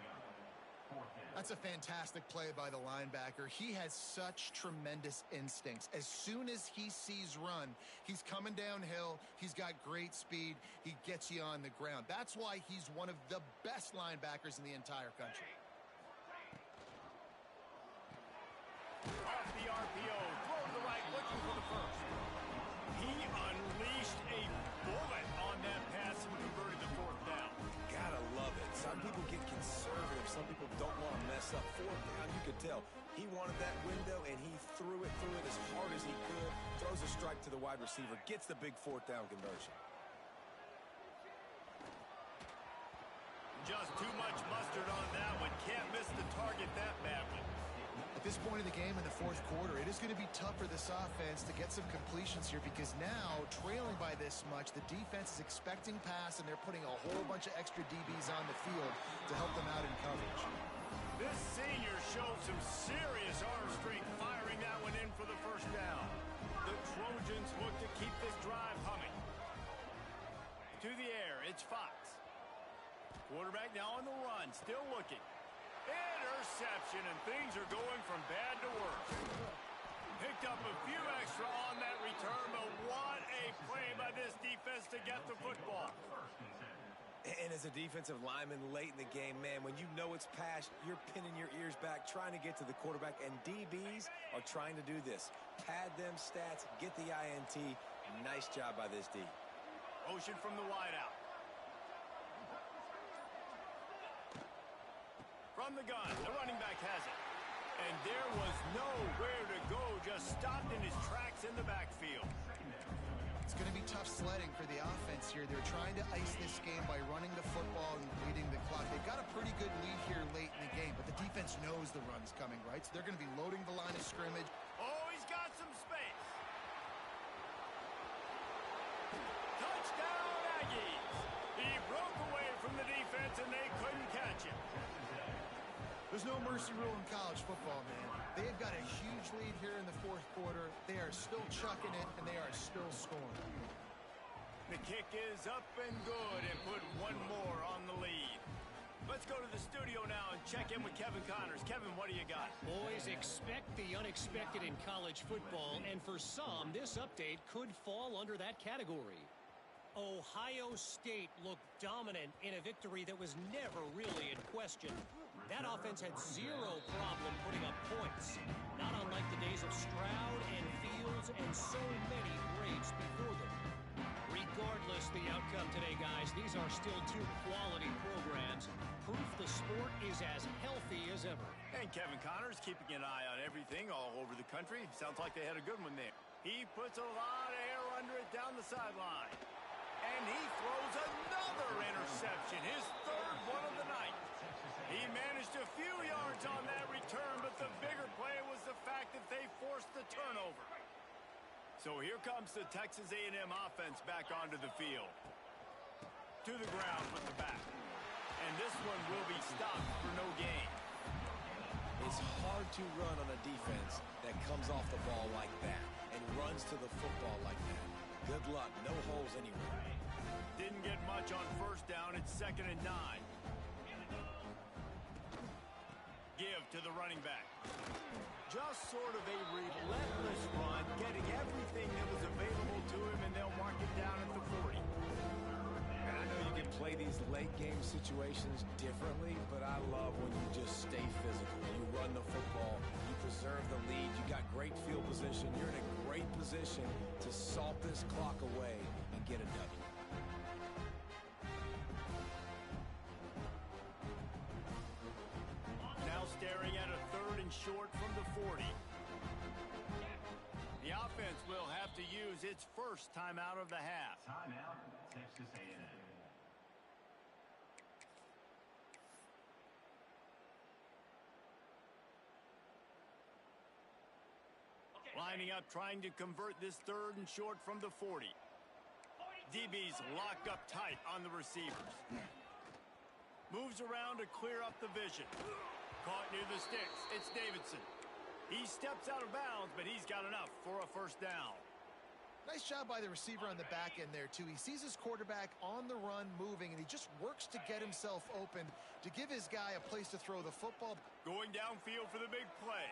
That's a fantastic play by the linebacker. He has such tremendous instincts. As soon as he sees run, he's coming downhill. He's got great speed. He gets you on the ground. That's why he's one of the best linebackers in the entire country.
Off the RPO, throw to the right, looking for the 1st. He unleashed a bullet on that pass and converted the 4th down.
Gotta love it. Some people get conservative. Some people don't want to mess up. 4th down, you could tell. He wanted that window, and he threw it as hard as he could. Throws a strike to the wide receiver. Gets the big 4th down conversion.
Just too much mustard on that one. Can't miss the target that badly.
At this point in the game in the 4th quarter, it is going to be tough for this offense to get some completions here because now, trailing by this much, the defense is expecting pass, and they're putting a whole bunch of extra DBs on the field to help them out in coverage.
This senior showed some serious arm strength firing that one in for the first down. The Trojans look to keep this drive humming. To the air, it's Fox. Quarterback now on the run, still looking. Interception, and things are going from bad to worse. Picked up a few extra on that return, but what a play by this defense to get the football.
And as a defensive lineman late in the game, man, when you know it's passed, you're pinning your ears back, trying to get to the quarterback, and DBs are trying to do this. Pad them stats, get the INT. Nice job by this D.
Motion from the wideout. From the gun, the running back has it. And there was nowhere to go, just stopped in his tracks in the backfield.
It's going to be tough sledding for the offense here. They're trying to ice this game by running the football and leading the clock. They've got a pretty good lead here late in the game, but the defense knows the run's coming, right? So they're going to be loading the line of scrimmage.
Oh, he's got some space. Touchdown, Aggies. He broke away from the defense, and they couldn't catch him.
There's no mercy rule in college football, man. They have got a huge lead here in the fourth quarter. They are still chucking it, and they are still scoring.
The kick is up and good, and put one more on the lead. Let's go to the studio now and check in with Kevin Connors. Kevin, what do you got?
Boys, expect the unexpected in college football, and for some, this update could fall under that category. Ohio State looked dominant in a victory that was never really in question. That offense had zero problem putting up points, not unlike the days of Stroud and Fields and so many greats before them. Regardless the outcome today, guys, these are still two quality programs. Proof the sport is as healthy as ever.
And Kevin Connors keeping an eye on everything all over the country. Sounds like they had a good one there. He puts a lot of air under it down the sideline. And he throws another interception, his third one of the night. He managed a few yards on that return, but the bigger play was the fact that they forced the turnover. So here comes the Texas A&M offense back onto the field. To the ground with the back. And this one will be stopped for no gain.
It's hard to run on a defense that comes off the ball like that and runs to the football like that. Good luck. No holes anywhere.
Didn't get much on first down. It's 2nd and 9. Give to the running back. Just sort of a relentless run, getting everything that was available to him, and they'll mark it down at the 40.
And I know you can play these late game situations differently, but I love when you just stay physical. You run the football, you preserve the lead, you got great field position, you're in a great position to salt this clock away and get a W.
Staring at a 3rd and short from the 40. The offense will have to use its first timeout of the half.
Timeout, Texas A&M.
Lining up, trying to convert this 3rd and short from the 40. DB's locked up tight on the receivers. Moves around to clear up the vision. Caught near the sticks. It's Davidson. He steps out of bounds, but he's got enough for a first down.
Nice job by the receiver on the back end there, too. He sees his quarterback on the run moving, and he just works to get himself open to give his guy a place to throw the football.
Going downfield for the big play.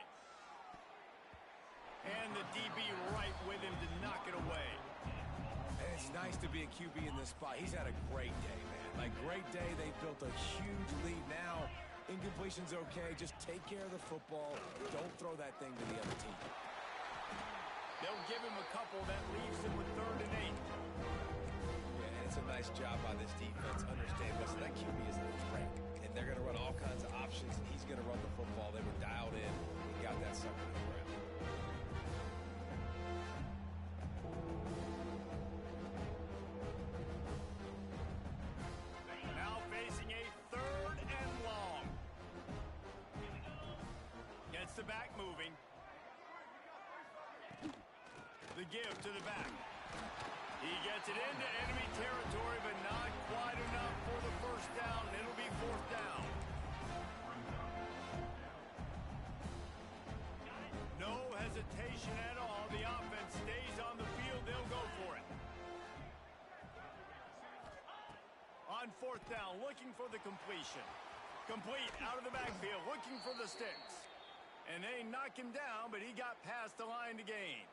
And the DB right with him to knock it away.
And it's nice to be a QB in this spot. He's had a great day, man. Like, great day. They built a huge lead. Now, incompletion's okay. Just take care of the football. Don't throw that thing to the other team.
They'll give him a couple that leaves him with 3rd and 8.
Yeah, and it's a nice job by this defense. Understand, listen, that QB is a threat. And they're going to run all kinds of options, and he's going to run the football. They were dialed in and got that sucker to the ground.
Now facing a 3rd and long. Gets the back moving. The give to the back. He gets it into enemy territory, but not quite enough for the first down. It'll be 4th down. hesitation at all. The offense stays on the field. They'll go for it. On fourth down, looking for the completion. Complete out of the backfield, looking for the sticks. And they knock him down, but he got past the line to gain.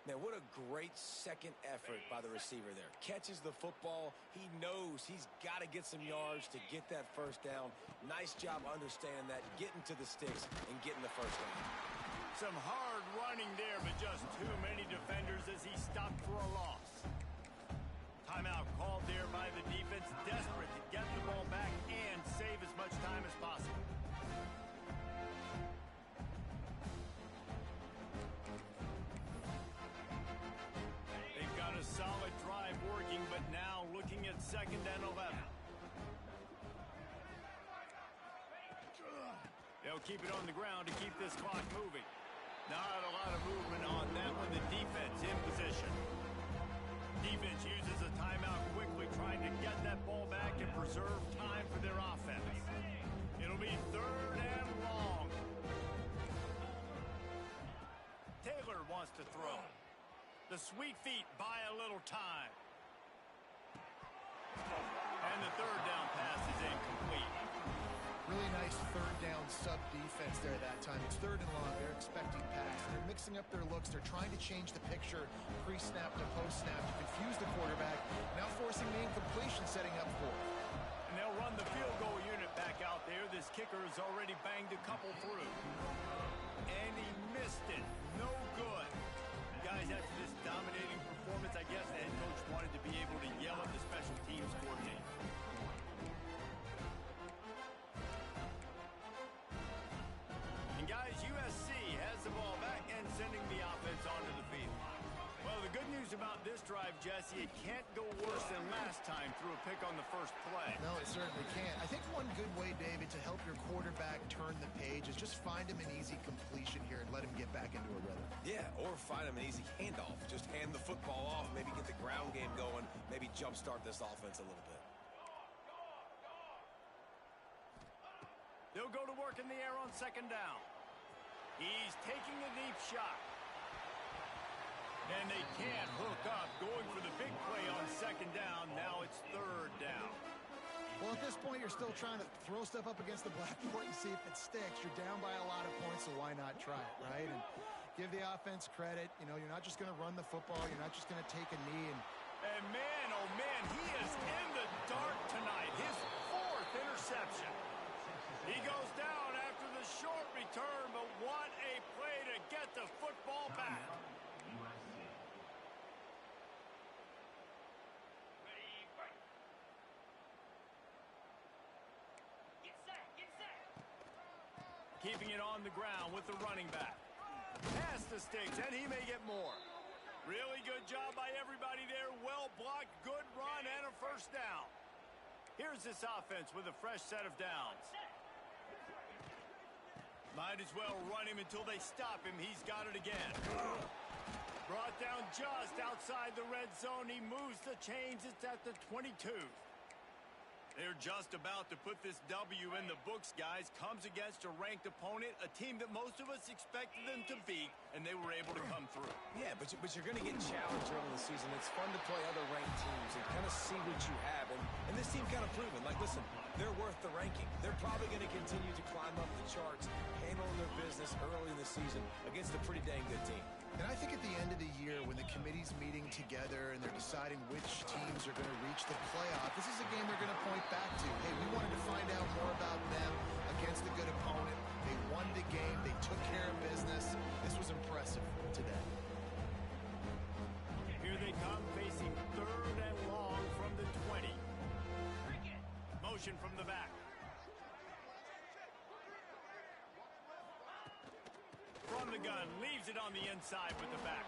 Man, what a great second effort by the receiver there. Catches the football. He knows he's got to get some yards to get that first down. Nice job understanding that, getting to the sticks and getting the first down.
Some hard running there, but just too many defenders as he stopped for a loss. Timeout called there by the defense, desperate to get the ball back and save as much time as possible. They've got a solid drive working, but now looking at 2nd and 11. They'll keep it on the ground to keep this clock moving. Not a lot of movement on that one. The defense in position. Defense uses a timeout quickly, trying to get that ball back and preserve time for their offense. It'll be 3rd and long. Taylor wants to throw. The sweet feet buy a little time. And the 3rd down pass is incomplete.
Really nice 3rd down sub defense there that time. It's 3rd and long. They're expecting pass. They're mixing up their looks. They're trying to change the picture pre-snap to post-snap to confuse the quarterback. Now forcing the incompletion, setting up for it.
And they'll run the field goal unit back out there. This kicker has already banged a couple through. And he missed it. No good. Guys, after this dominating performance, I guess the head coach wanted to be able to yell at the special teams coordinator. And guys, USC has the ball back and sending the offense onto the field. Well, the good news about this drive, Jesse, it can't go worse than last time through a pick on the first play.
No, it certainly can't. I think one good way, David, to help your quarterback turn the page is just find him an easy completion here and let him get back into a rhythm.
Yeah, or find him an easy handoff. Just hand the football off, maybe get the ground game going, maybe jumpstart this offense a little bit.
They'll go to work in the air on 2nd down. He's taking a deep shot. And they can't hook up, going for the big play on 2nd down. Now it's 3rd down.
Well, at this point, you're still trying to throw stuff up against the blackboard and see if it sticks. You're down by a lot of points, so why not try it, right? And give the offense credit. You know, you're not just going to run the football. You're not just going to take a knee.
And man, oh man, he is in the dark tonight. His 4th interception. He goes down after the short return, but what a play to get the football back. Keeping it on the ground with the running back. Past the sticks, and he may get more. Really good job by everybody there. Well blocked, good run, and a 1st down. Here's this offense with a fresh set of downs. Might as well run him until they stop him. He's got it again. Brought down just outside the red zone. He moves the chains. It's at the 22. They're just about to put this W in the books, guys. Comes against a ranked opponent, a team that most of us expected them to beat, and they were able to come through.
Yeah, but you're going to get challenged early in the season. It's fun to play other ranked teams and kind of see what you have. And this team kind of proven, like, listen, they're worth the ranking. They're probably going to continue to climb up the charts, handling their business early in the season against a pretty dang good team.
And I think at the end of the year, when the committee's meeting together and they're deciding which teams are going to reach the playoff, this is a game they're going to point back to. Hey, we wanted to find out more about them against a good opponent. They won the game. They took care of business. This was impressive today.
Here they come, facing 3rd and long from the 20. Motion from the back. From the gun, leaves it on the inside with the back.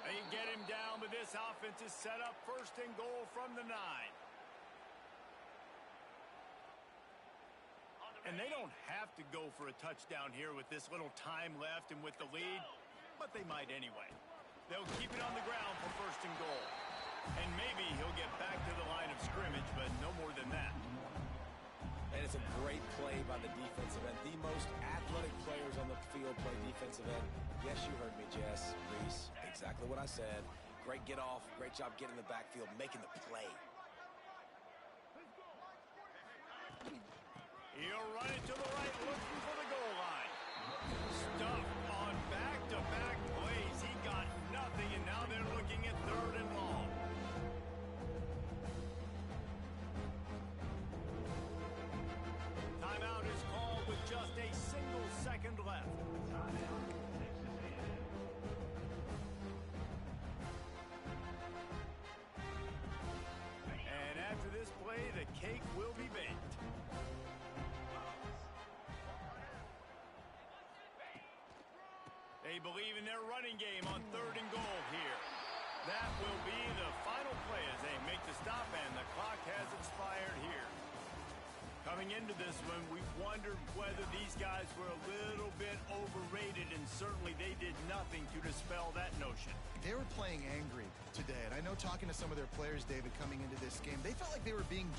They get him down, but this offense is set up 1st and goal from the 9. And they don't have to go for a touchdown here with this little time left and with the lead, but they might anyway. They'll keep it on the ground for 1st and goal. And maybe he'll get back to the line of scrimmage, but no more than that.
And it's a great play by the defensive end. The most athletic players on the field play defensive end. Yes, you heard me, Jess, Reese. Exactly what I said. Great get off. Great job getting in the backfield, making the play.
He'll run it to the right, looking for the goal line. Stuffed on back-to-back plays. He got nothing, and now they're looking at 3rd and long. Timeout is called with just a single second left. And after this play, the cake will be baked. They believe in their running game on 3rd and goal here. That will be the final play as they make the stop, and the clock has expired here. Coming into this one, we wondered whether these guys were a little bit overrated, and certainly they did nothing to dispel that notion.
They were playing angry today, and I know talking to some of their players, David, coming into this game, they felt like they were being